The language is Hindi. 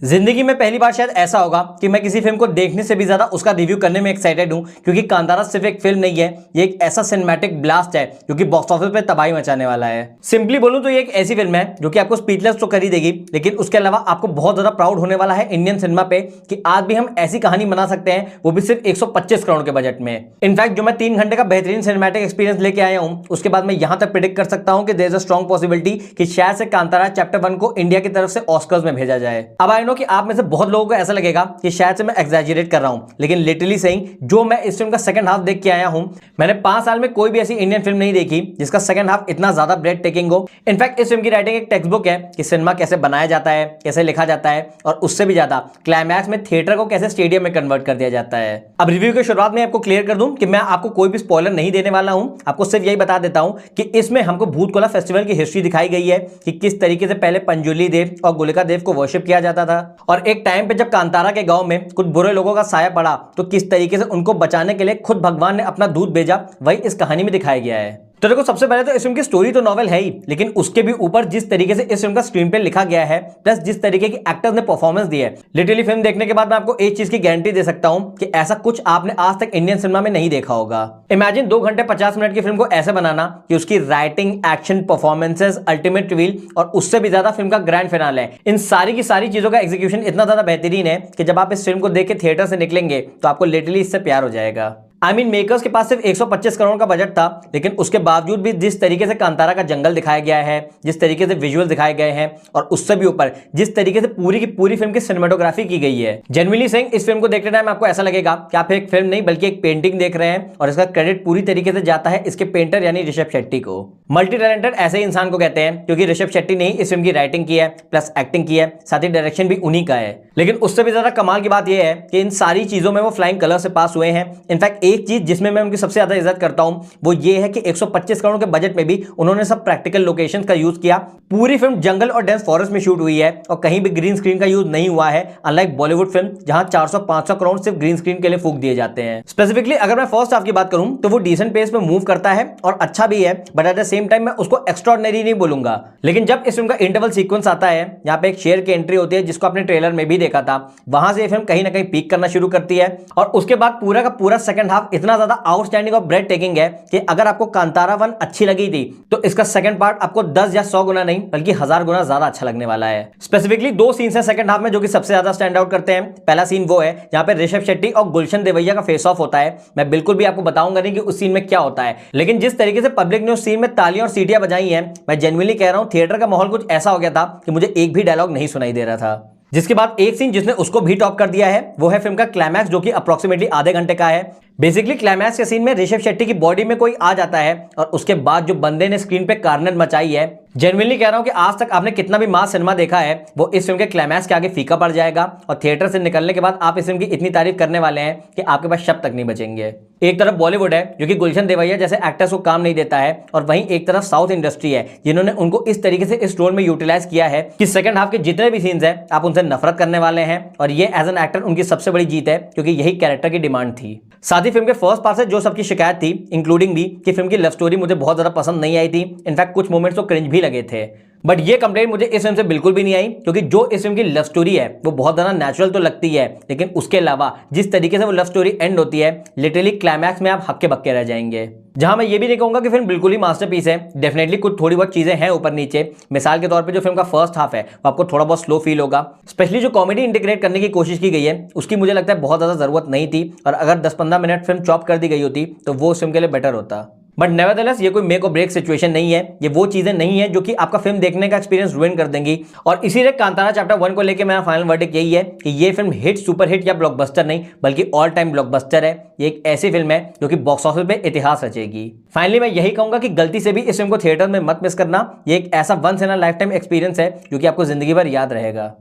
जिंदगी में पहली बार शायद ऐसा होगा कि मैं किसी फिल्म को देखने से भी ज्यादा उसका रिव्यू करने में एक्साइटेड हूं, क्योंकि कांतारा सिर्फ एक फिल्म नहीं है, ये एक ऐसा सिनेमैटिक ब्लास्ट है जो कि बॉक्स ऑफिस पे तबाही मचाने वाला है। सिंपली बोलूं तो ये एक ऐसी फिल्म है जो कि आपको स्पीचलेस तो कर ही देगी, लेकिन उसके अलावा आपको बहुत ज्यादा प्राउड होने वाला है इंडियन सिनेमा पे कि आज भी हम ऐसी कहानी बना सकते हैं, वो भी सिर्फ 125 करोड़ के बजट में। इनफैक्ट जो मैं 3 घंटे का बेहतरीन सिनेमैटिक एक्सपीरियंस लेके आया हूं, उसके बाद मैं यहां तक प्रेडिक्ट कर सकता हूं कि there is a strong possibility कि शायद से कांतारा चैप्टर 1 को इंडिया की तरफ से ऑस्कर्स में भेजा जाए। अब आई नो कि आप में से बहुत लोगों को ऐसा लगेगा कि शायद से मैं एग्जैजरेट कर रहा हूं, लेकिन लिटरली सेइंग जो मैं इस फिल्म का सेकंड हाफ देख के आया हूं, मैंने 5 साल में कोई भी ऐसी इंडियन फिल्म नहीं देखी जिसका सेकंड हाफ इतना ज्यादा ब्रेथ टेकिंग हो। इनफैक्ट इस फिल्म की राइटिंग एक टेक्स्ट बुक है कि सिनेमा कैसे बनाया जाता है, कैसे लिखा जाता है, और उससे भी ज्यादा क्लाइमैक्स में थिएटर को कैसे स्टेडियम में कन्वर्ट कर दिया जाता है। अब रिव्यू की शुरुआत में आपको क्लियर कर दूं कि मैं आपको कोई भी स्पॉइलर नहीं देने वाला हूं, आपको सिर्फ यही बता देता हूं कि इसमें हमको भूतकोला फेस्टिवल की हिस्ट्री दिखाई गई है कि किस तरीके से पहले पंजुली देव और गुलिका देव को वर्शिप किया जाता था, और एक टाइम पे जब कांतारा के गांव में कुछ बुरे लोगों का साया पड़ा तो किस तरीके से उनको बचाने के लिए खुद भगवान ने अपना दूत भेजा, वही इस कहानी में दिखाया गया है। तो देखो, सबसे पहले तो इस फिल्म की स्टोरी तो नॉवेल है ही, लेकिन उसके भी ऊपर जिस तरीके से इस फिल्म का स्क्रीन पे लिखा गया है, प्लस जिस तरीके की एक्टर्स ने परफॉर्मेंस दी है, लिटरली फिल्म देखने के बाद मैं आपको एक चीज की गारंटी दे सकता हूं कि ऐसा कुछ आपने आज तक इंडियन सिनेमा में नहीं देखा होगा। इमेजिन 2 घंटे 50 मिनट की फिल्म को ऐसे बनाना कि उसकी writing, action, performances, ultimate reveal और उससे भी ज्यादा फिल्म का ग्रैंड फिनाले है, इन सारी की सारी चीजों का एग्जीक्यूशन इतना ज्यादा बेहतरीन है कि जब आप इस फिल्म को देख के थिएटर से निकलेंगे तो आपको लिटरली इससे प्यार हो जाएगा। मेकर्स के पास सिर्फ 125 करोड़ का बजट था, लेकिन उसके बावजूद भी जिस तरीके से कांतारा का जंगल दिखाया गया है, जिस तरीके से विजुअल दिखाए गए हैं, और उससे भी ऊपर जिस तरीके से पूरी की पूरी फिल्म की सिनेमेटोग्राफी की गई है, जेन्युइनली सेइंग इस फिल्म को देखते टाइम आपको ऐसा लगेगा कि आप एक फिल्म नहीं बल्कि एक पेंटिंग देख रहे हैं, और इसका क्रेडिट पूरी तरीके से जाता है इसके पेंटर यानी ऋषभ शेट्टी को। मल्टी टैलेंटेड ऐसे इंसान को कहते हैं क्योंकि ऋषभ शेट्टी ने ही इस फिल्म की राइटिंग की है, प्लस एक्टिंग की है, साथ ही डायरेक्शन भी उन्हीं का है। लेकिन उससे भी ज्यादा कमाल की बात यह है कि इन सारी चीजों में वो फ्लाइंग कलर से पास हुए हैं। इनफैक्ट एक चीज जिसमें मैं उनकी सबसे ज्यादा इज्जत करता हूं वो ये है कि 125 करोड़ के बजट में भी उन्होंने सब प्रैक्टिकल लोकेशंस का यूज किया। पूरी फिल्म जंगल और डेंस फॉरेस्ट में शूट हुई है और कहीं भी ग्रीन स्क्रीन का यूज नहीं हुआ है, अनलाइक बॉलीवुड फिल्म जहां 400-500 करोड़ सिर्फ ग्रीन स्क्रीन के लिए फूंक दिए जाते हैं। स्पेसिफिकली अगर मैं फर्स्ट हाफ की बात करूं तो वो डिसेंट पेस में मूव करता है और अच्छा भी है, but at the same time मैं उसको एक्स्ट्राऑर्डिनरी नहीं बोलूंगा। लेकिन जब इस फिल्म का इंटरवल सीक्वेंस आता है, यहाँ पे एक शेर की एंट्री होती है जिसको आपने ट्रेलर में भी देखा था, वहां से ये फिल्म कहीं ना कहीं पीक करना शुरू करती है, और उसके बाद पूरा का पूरा सेकंड हाफ इतना ज्यादा आउटस्टैंडिंग और ब्रेथ टेकिंग है कि अगर आपको कांतारा 1 अच्छी लगी थी तो इसका सेकंड पार्ट आपको 10 या 100 गुना नहीं बल्कि 1000 गुना ज्यादा अच्छा लगने वाला है। स्पेसिफिकली 2 सीन्स हैं सेकंड हाफ में जो कि सबसे ज्यादा स्टैंड आउट करते हैं। पहला सीन वो है जहां पे ऋषभ शेट्टी और गुलशन देवैया का फेस ऑफ होता है। मैं बिल्कुल भी आपको बताऊंगा नहीं कि उस सीन में क्या होता है, लेकिन जिस तरीके से पब्लिक ने उस सीन में तालियां और सीटियां बजाई हैं, मैं जेन्युइनली कह रहा हूं थिएटर का माहौल कुछ ऐसा हो गया था कि मुझे एक भी डायलॉग नहीं सुनाई दे रहा था। जिसके बाद एक सीन जिसने उसको भी टॉप कर दिया है वो है फिल्म का क्लाइमैक्स, जो कि अप्रोक्सीमेटली आधे घंटे का है। बेसिकली क्लाइमैक्स के सीन में ऋषभ शेट्टी की बॉडी में कोई आ जाता है और उसके बाद जो बंदे ने स्क्रीन पे कार्नर मचाई है, जेन्युइनली कह रहा हूं कि आज तक आपने कितना भी मास सिनेमा देखा है वो इस फिल्म के क्लाइमैक्स के आगे फीका पड़ जाएगा, और थिएटर से निकलने के बाद आप इस फिल्म की इतनी तारीफ करने वाले हैं कि आपके पास शब्द तक नहीं बचेंगे। एक तरफ बॉलीवुड है जो कि गुलशन देवैया जैसे एक्टर्स को काम नहीं देता है, और वहीं एक तरफ साउथ इंडस्ट्री है जिन्होंने उनको इस तरीके से इस रोल में यूटिलाइज किया है कि सेकंड हाफ के जितने भी सीन्स हैं आप उनसे नफरत करने वाले हैं, और ये एज एन एक्टर उनकी सबसे बड़ी जीत है क्योंकि यही कैरेक्टर की डिमांड थी। साथ ही फिल्म के फर्स्ट पार्ट से जो सबकी शिकायत थी, इंक्लूडिंग भी कि फिल्म की लव स्टोरी मुझे बहुत ज्यादा पसंद नहीं आई थी, इनफैक्ट कुछ मोमेंट्स तो क्रिंज भी लगे थे, बट ये कंप्लेंट मुझे इस फिल्म से बिल्कुल भी नहीं आई, क्योंकि जो इस फिल्म की लव स्टोरी है वो बहुत ज्यादा नेचुरल तो लगती है, लेकिन उसके अलावा जिस तरीके से वो लव स्टोरी एंड होती है, लिटरली क्लाइमैक्स में आप हक्के बक्के रह जाएंगे। जहां मैं ये भी नहीं कहूंगा कि फिल्म बिल्कुल ही मास्टरपीस है, डेफिनेटली कुछ थोड़ी बहुत चीजें हैं ऊपर नीचे। मिसाल के तौर पे जो फिल्म का फर्स्ट हाफ है वो आपको थोड़ा बहुत स्लो फील होगा, स्पेशली जो कॉमेडी इंटीग्रेट करने की कोशिश की गई है उसकी मुझे लगता है बहुत ज्यादा जरूरत नहीं थी, और अगर 10-15 मिनट फिल्म चॉप कर दी गई होती तो वो उस फिल्म के लिए बेटर होता। बट नेवरदलेस ये कोई मेक और ब्रेक सिचुएशन नहीं है, ये वो चीजें नहीं है जो कि आपका फिल्म देखने का एक्सपीरियंस रुइन कर देंगी, और इसीलिए कांतारा चैप्टर 1 को लेकर मेरा फाइनल वर्डिक्ट यही है कि ये फिल्म हिट, सुपर हिट या ब्लॉकबस्टर नहीं बल्कि ऑल टाइम ब्लॉकबस्टर है। ये एक ऐसी फिल्म है जो कि बॉक्स ऑफिस पे इतिहास रचेगी। फाइनली मैं यही कहूंगा कि गलती से भी इस फिल्म को थिएटर में मत मिस करना, ये एक ऐसा once in a lifetime experience है जो कि आपको जिंदगी भर याद रहेगा।